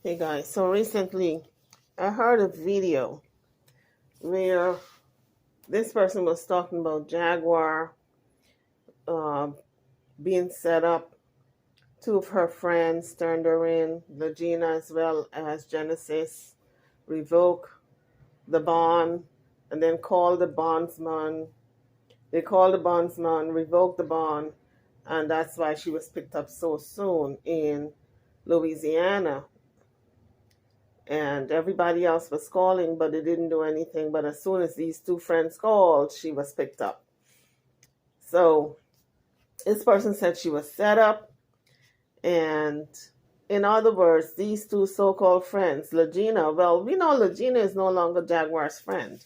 Hey guys, so recently I heard a video where this person was talking about Jaguar uh, being set up. Two of her friends turned her in, Legina as well as Genesis, revoke the bond, and then call the bondsman. They called the bondsman, revoked the bond, and that's why she was picked up so soon in Louisiana. And everybody else was calling, but it didn't do anything. But as soon as these two friends called, she was picked up. So this person said she was set up, and in other words, these two so-called friends, Legina, well, we know Legina is no longer Jaguar's friend,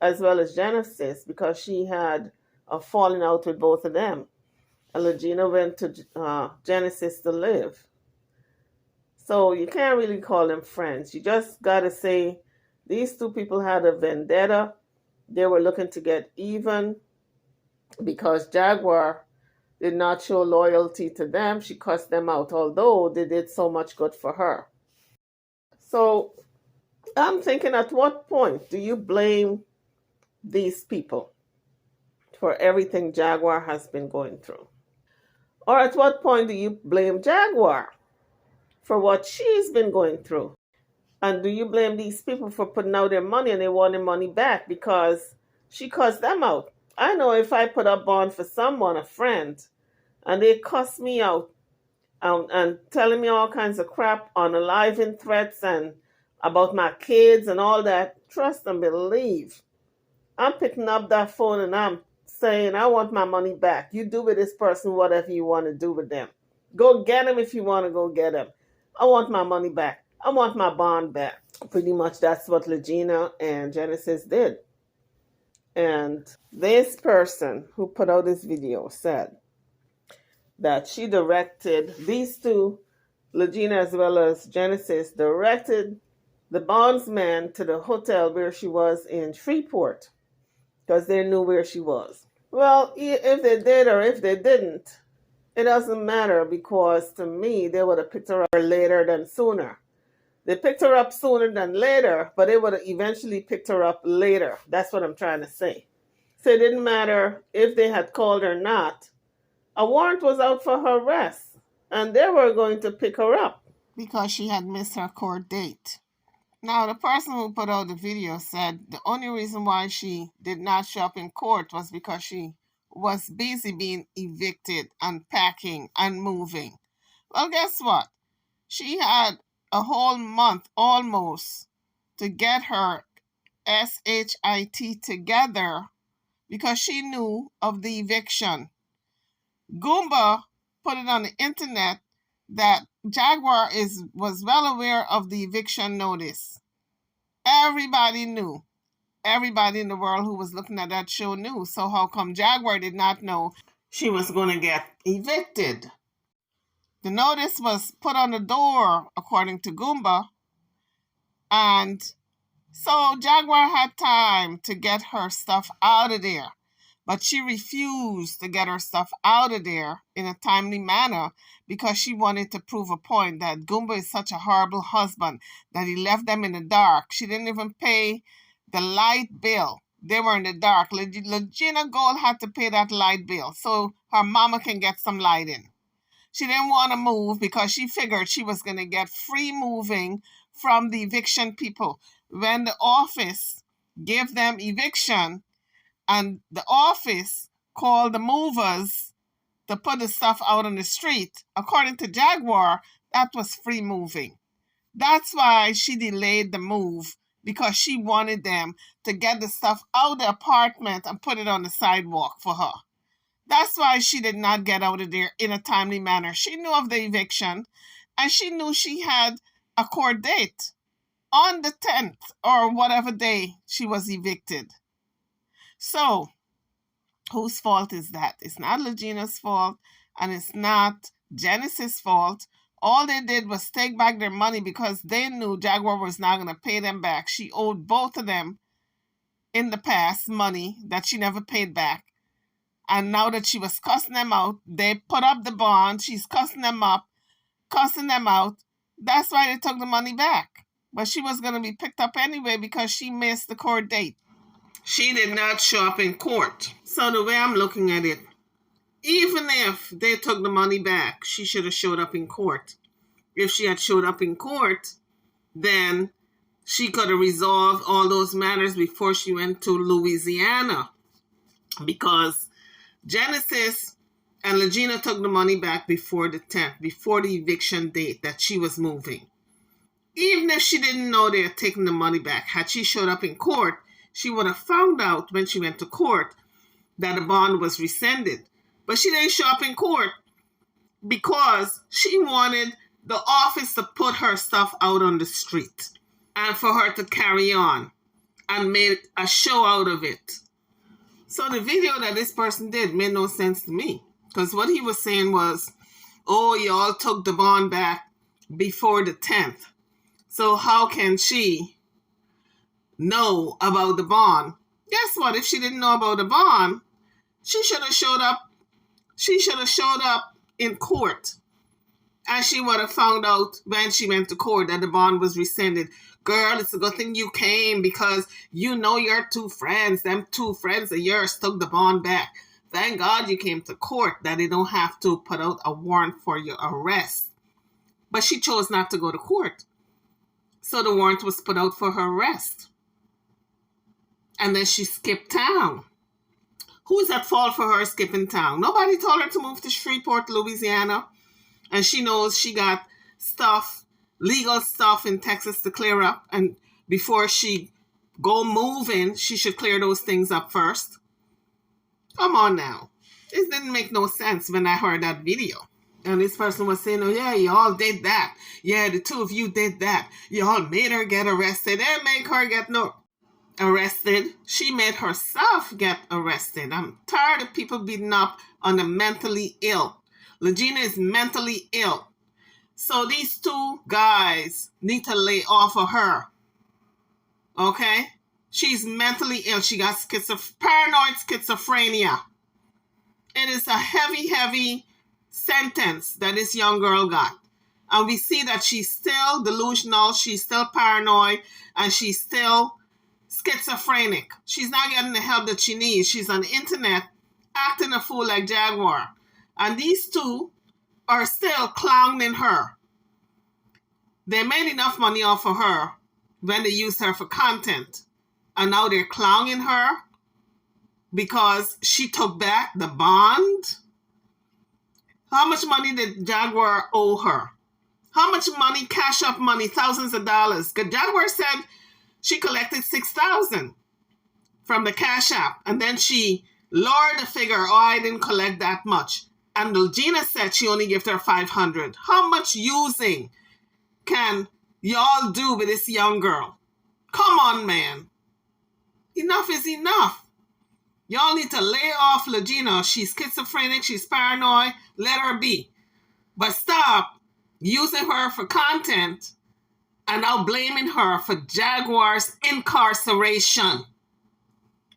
as well as Genesis, because she had a falling out with both of them. And Legina went to Genesis to live. So you can't really call them friends. You just got to say these two people had a vendetta. They were looking to get even because Jaguar did not show loyalty to them. She cussed them out, although they did so much good for her. So I'm thinking, at what point do you blame these people for everything Jaguar has been going through? Or at what point do you blame Jaguar for what she's been going through? And do you blame these people for putting out their money and they want their money back because she cussed them out? I know if I put up bond for someone, a friend, and they cuss me out and telling me all kinds of crap, unaliving threats and about my kids and all that, trust and believe. I'm picking up that phone and I'm saying, I want my money back. You do with this person whatever you want to do with them. Go get them if you want to go get them. I want my money back. I want my bond back. Pretty much that's what Legina and Genesis did. And this person who put out this video said that she directed these two, Legina as well as Genesis, directed the bondsman to the hotel where she was in Freeport because they knew where she was. Well, if they did or if they didn't, it doesn't matter because to me, they would have picked her up later than sooner. They picked her up sooner than later, but they would have eventually picked her up later. That's what I'm trying to say. So it didn't matter if they had called or not. A warrant was out for her arrest, and they were going to pick her up because she had missed her court date. Now, the person who put out the video said the only reason why she did not show up in court was because she was busy being evicted and packing and moving. Well, guess what? She had a whole month almost to get her SHIT together because she knew of the eviction. Goomba put it on the internet that Jaguar was well aware of the eviction notice. Everybody knew. Everybody in the world who was looking at that show knew. So how come Jaguar did not know she was going to get evicted? The notice was put on the door, according to Goomba, and so Jaguar had time to get her stuff out of there. But she refused to get her stuff out of there in a timely manner because she wanted to prove a point that Goomba is such a horrible husband that he left them in the dark. She didn't even pay the light bill. They were in the dark. Legina Gold had to pay that light bill so her mama can get some light in. She didn't want to move because she figured she was going to get free moving from the eviction people. When the office gave them eviction, and the office called the movers to put the stuff out on the street, according to Jaguar, that was free moving. That's why she delayed the move, because she wanted them to get the stuff out of the apartment and put it on the sidewalk for her. That's why she did not get out of there in a timely manner. She knew of the eviction, and she knew she had a court date on the 10th or whatever day she was evicted. So, whose fault is that? It's not Legina's fault, and it's not Genesis' fault. All they did was take back their money because they knew Jaguar was not going to pay them back. She owed both of them in the past money that she never paid back. And now that she was cussing them out, they put up the bond. She's cussing them out. That's why they took the money back. But she was going to be picked up anyway because she missed the court date. She did not show up in court. So the way I'm looking at it, even if they took the money back, she should have showed up in court. If she had showed up in court, then she could have resolved all those matters before she went to Louisiana. Because Genesis and Legina took the money back before the 10th, before the eviction date that she was moving. Even if she didn't know they had taken the money back, had she showed up in court, she would have found out when she went to court that the bond was rescinded. But she didn't show up in court because she wanted the office to put her stuff out on the street and for her to carry on and made a show out of it. So the video that this person did made no sense to me, because what he was saying was, oh, y'all took the bond back before the 10th. So how can she know about the bond? Guess what? If she didn't know about the bond, she should have showed up. She should have showed up in court. And she would have found out when she went to court that the bond was rescinded. Girl, it's a good thing you came because you know your two friends, them two friends of yours took the bond back. Thank God you came to court that they don't have to put out a warrant for your arrest. But she chose not to go to court. So the warrant was put out for her arrest. And then she skipped town. Who's at fault for her skipping town? Nobody told her to move to Shreveport, Louisiana. And she knows she got stuff, legal stuff in Texas to clear up. And before she go moving, she should clear those things up first. Come on now. This didn't make no sense when I heard that video. And this person was saying, oh yeah, y'all did that. Yeah, the two of you did that. Y'all made her get arrested. They make her get arrested. She made herself get arrested. I'm tired of people beating up on the mentally ill. Legina is mentally ill. So these two guys need to lay off of her. Okay? She's mentally ill. She got paranoid schizophrenia. It is a heavy, heavy sentence that this young girl got. And we see that she's still delusional. She's still paranoid. And she's still schizophrenic. She's not getting the help that she needs. She's on the internet acting a fool like Jaguar. And these two are still clowning her. They made enough money off of her when they used her for content. And now they're clowning her because she took back the bond. How much money did Jaguar owe her? How much money, cash up money, thousands of dollars? Jaguar said she collected $6,000 from the Cash App. And then she lowered the figure. Oh, I didn't collect that much. And Gina said she only gave her $500. How much using can y'all do with this young girl? Come on, man. Enough is enough. Y'all need to lay off Legina. She's schizophrenic. She's paranoid. Let her be. But stop using her for content and now blaming her for Jaguar's incarceration.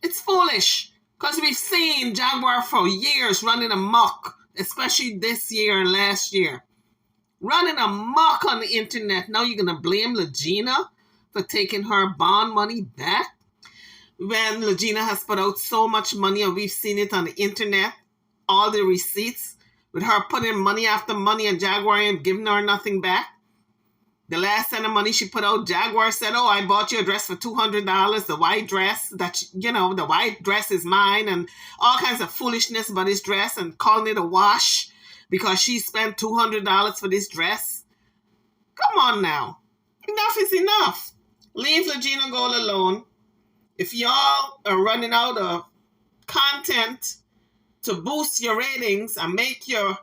It's foolish because we've seen Jaguar for years running amok, especially this year and last year. Running amok on the internet. Now you're going to blame Legina for taking her bond money back? When Legina has put out so much money and we've seen it on the internet, all the receipts, with her putting money after money and Jaguar ain't giving her nothing back. The last set of money she put out, Jaguar said, oh, I bought you a dress for $200, the white dress, that, you know, the white dress is mine, and all kinds of foolishness about this dress and calling it a wash because she spent $200 for this dress. Come on now. Enough is enough. Leave Legina Gold alone. If y'all are running out of content to boost your ratings and make your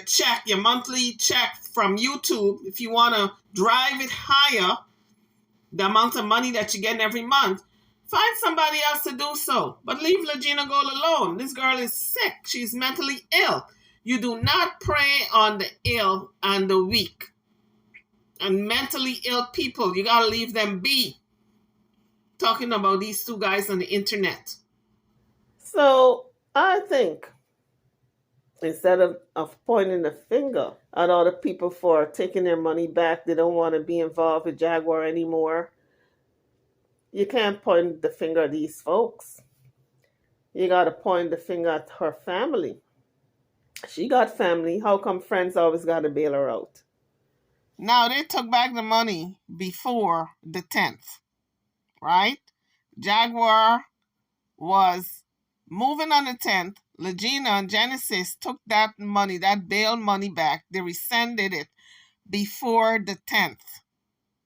check, your monthly check from YouTube, if you want to drive it higher, the amount of money that you get every month, find somebody else to do so. But leave Legina Gold alone. This girl is sick. She's mentally ill. You do not prey on the ill and the weak. And mentally ill people, you got to leave them be. Talking about these two guys on the internet. So I think instead of pointing the finger at all the people for taking their money back. They don't want to be involved with Jaguar anymore. You can't point the finger at these folks. You got to point the finger at her family. She got family. How come friends always got to bail her out? Now, they took back the money before the 10th, right? Jaguar was moving on the 10th. Legina and Genesis took that money, that bail money back. They rescinded it before the 10th.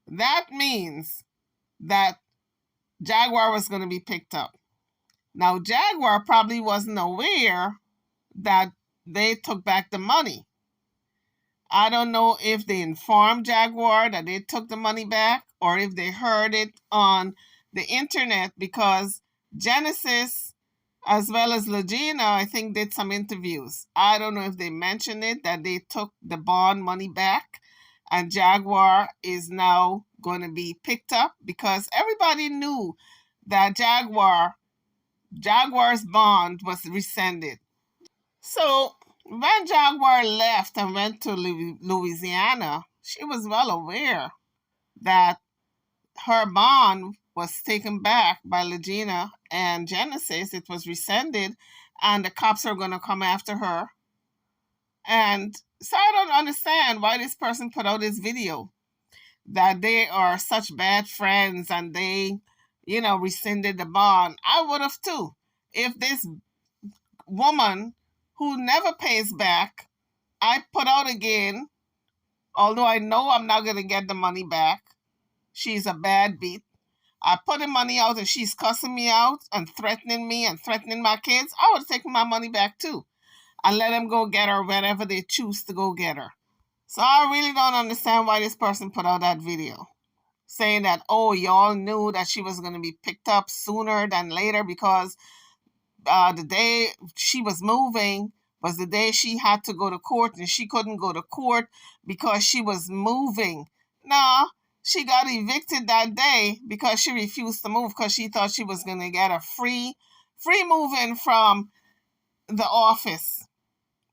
That means that Jaguar was going to be picked up. Now, Jaguar probably wasn't aware that they took back the money. I don't know if they informed Jaguar that they took the money back or if they heard it on the internet, because Genesis as well as Legina, I think, did some interviews. I don't know if they mentioned it, that they took the bond money back and Jaguar is now going to be picked up, because everybody knew that Jaguar's bond was rescinded. So when Jaguar left and went to Louisiana, she was well aware that her bond was taken back by Legina and Genesis. It was rescinded, and the cops are going to come after her. And so I don't understand why this person put out this video that they are such bad friends and they, rescinded the bond. I would have too. If this woman who never pays back, I put out again, although I know I'm not going to get the money back, she's a bad beat. I put the money out and she's cussing me out and threatening me and threatening my kids, I would take my money back too and let them go get her wherever they choose to go get her. So I really don't understand why this person put out that video saying that, oh, y'all knew that she was going to be picked up sooner than later, because the day she was moving was the day she had to go to court, and she couldn't go to court because she was moving. No, she got evicted that day because she refused to move, because she thought she was going to get a free moving from the office,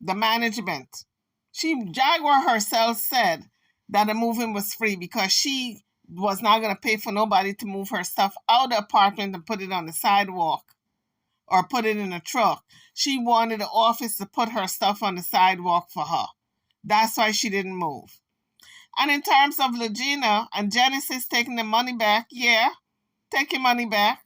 the management. Jaguar herself said that the moving was free because she was not going to pay for nobody to move her stuff out of the apartment and put it on the sidewalk or put it in a truck. She wanted the office to put her stuff on the sidewalk for her. That's why she didn't move. And in terms of Legina and Genesis taking the money back, yeah, take your money back,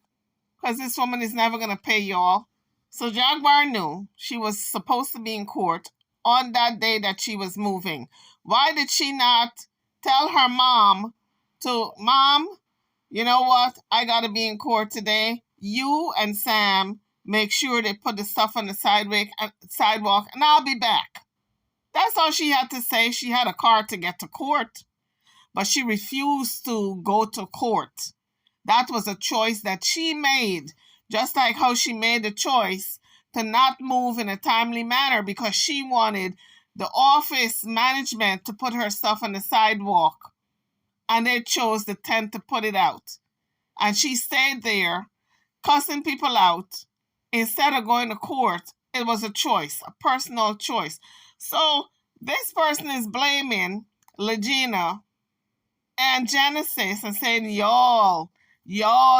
because this woman is never going to pay y'all. So Jaguar knew she was supposed to be in court on that day that she was moving. Why did she not tell her mom Mom, you know what? I got to be in court today. You and Sam make sure they put the stuff on the sidewalk, and I'll be back. That's all she had to say. She had a car to get to court, but she refused to go to court. That was a choice that she made, just like how she made the choice to not move in a timely manner because she wanted the office management to put her stuff on the sidewalk, and they chose the 10th to put it out. And she stayed there cussing people out instead of going to court. It was a choice, a personal choice. So this person is blaming Legina and Genesis and saying, y'all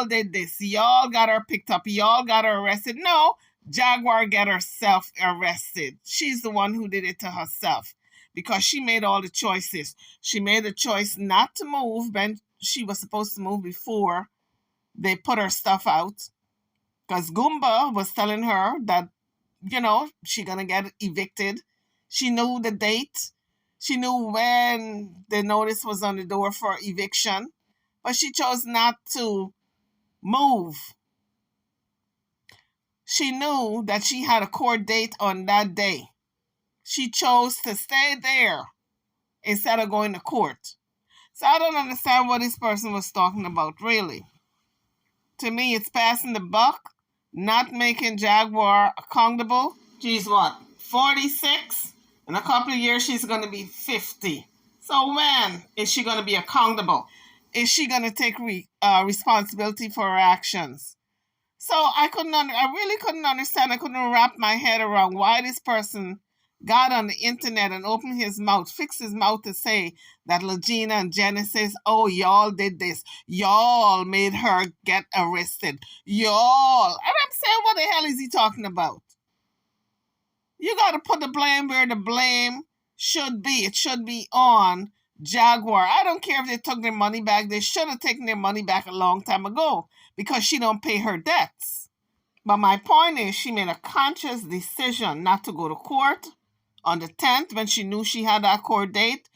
did this. Y'all got her picked up. Y'all got her arrested. No, Jaguar got herself arrested. She's the one who did it to herself because she made all the choices. She made the choice not to move when she was supposed to move before they put her stuff out, because Goomba was telling her that, she gonna get evicted. She knew the date. She knew when the notice was on the door for eviction, but she chose not to move. She knew that she had a court date on that day. She chose to stay there instead of going to court. So I don't understand what this person was talking about, really. To me, it's passing the buck, not making Jaguar accountable. She's what, 46? In a couple of years, she's going to be 50. So when is she going to be accountable? Is she going to take responsibility for her actions? So I really couldn't understand. I couldn't wrap my head around why this person got on the internet and opened his mouth, fixed his mouth to say that Legina and Genesis, oh, y'all did this. Y'all made her get arrested. Y'all. And I'm saying, what the hell is he talking about? You got to put the blame where the blame should be. It should be on Jaguar. I don't care if they took their money back. They should have taken their money back a long time ago because she don't pay her debts. But my point is, she made a conscious decision not to go to court on the 10th when she knew she had that court date,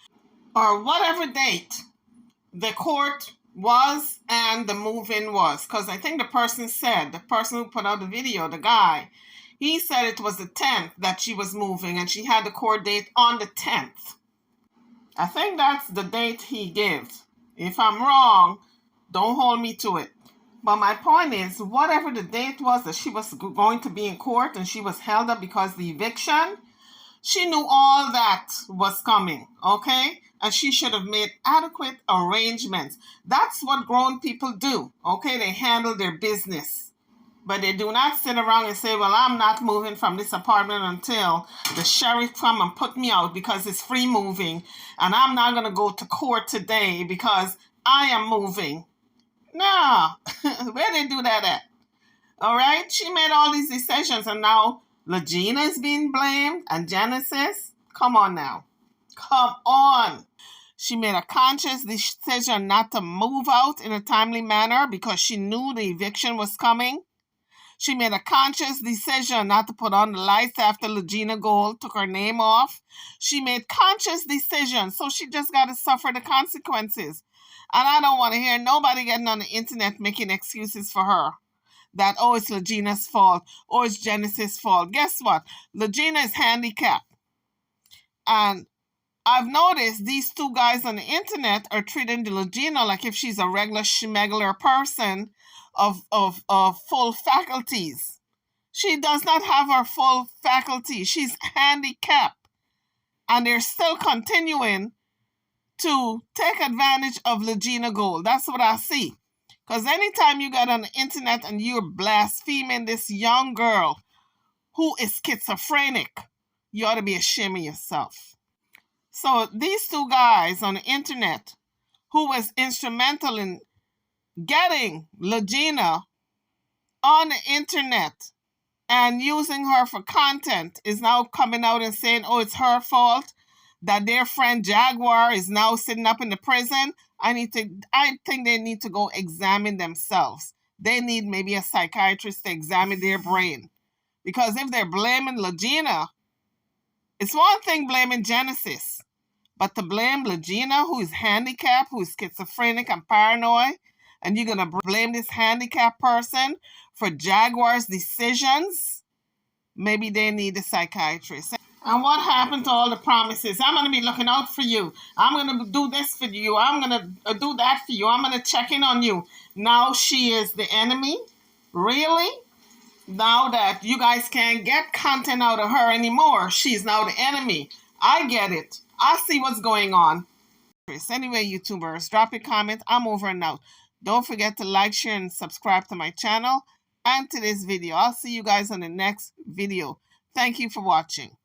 or whatever date the court was and the move-in was. Because I think the person who put out the video, the guy, he said it was the 10th that she was moving and she had the court date on the 10th. I think that's the date he gave. If I'm wrong, don't hold me to it. But my point is, whatever the date was that she was going to be in court and she was held up because of the eviction, she knew all that was coming, okay? And she should have made adequate arrangements. That's what grown people do, okay? They handle their business. But they do not sit around and say, well, I'm not moving from this apartment until the sheriff come and put me out because it's free moving. And I'm not going to go to court today because I am moving. No. Where they do that at? All right? She made all these decisions and now Legina is being blamed and Genesis. Come on now. Come on. She made a conscious decision not to move out in a timely manner because she knew the eviction was coming. She made a conscious decision not to put on the lights after Legina Gold took her name off. She made conscious decisions, so she just got to suffer the consequences. And I don't want to hear nobody getting on the internet making excuses for her. That, oh, it's Legina's fault. Oh, it's Genesis' fault. Guess what? Legina is handicapped. And I've noticed these two guys on the internet are treating Legina like if she's a regular schmegular person of full faculties. She does not have her full faculty. She's handicapped. And they're still continuing to take advantage of Legina Gold. That's what I see. Because anytime you get on the internet and you're blaspheming this young girl who is schizophrenic, you ought to be ashamed of yourself. So these two guys on the internet who was instrumental in getting Legina on the internet and using her for content is now coming out and saying, oh, it's her fault that their friend Jaguar is now sitting up in the prison. I think they need to go examine themselves. They need maybe a psychiatrist to examine their brain. Because if they're blaming Legina, it's one thing blaming Genesis, but to blame Legina, who is handicapped, who is schizophrenic and paranoid, and you're going to blame this handicapped person for Jaguar's decisions, maybe they need a psychiatrist. And what happened to all the promises? I'm going to be looking out for you. I'm going to do this for you. I'm going to do that for you. I'm going to check in on you. Now she is the enemy? Really? Now that you guys can't get content out of her anymore, she's now the enemy. I get it. I see what's going on. Anyway, YouTubers, drop a comment. I'm over and out. Don't forget to like, share, and subscribe to my channel and to this video. I'll see you guys on the next video. Thank you for watching.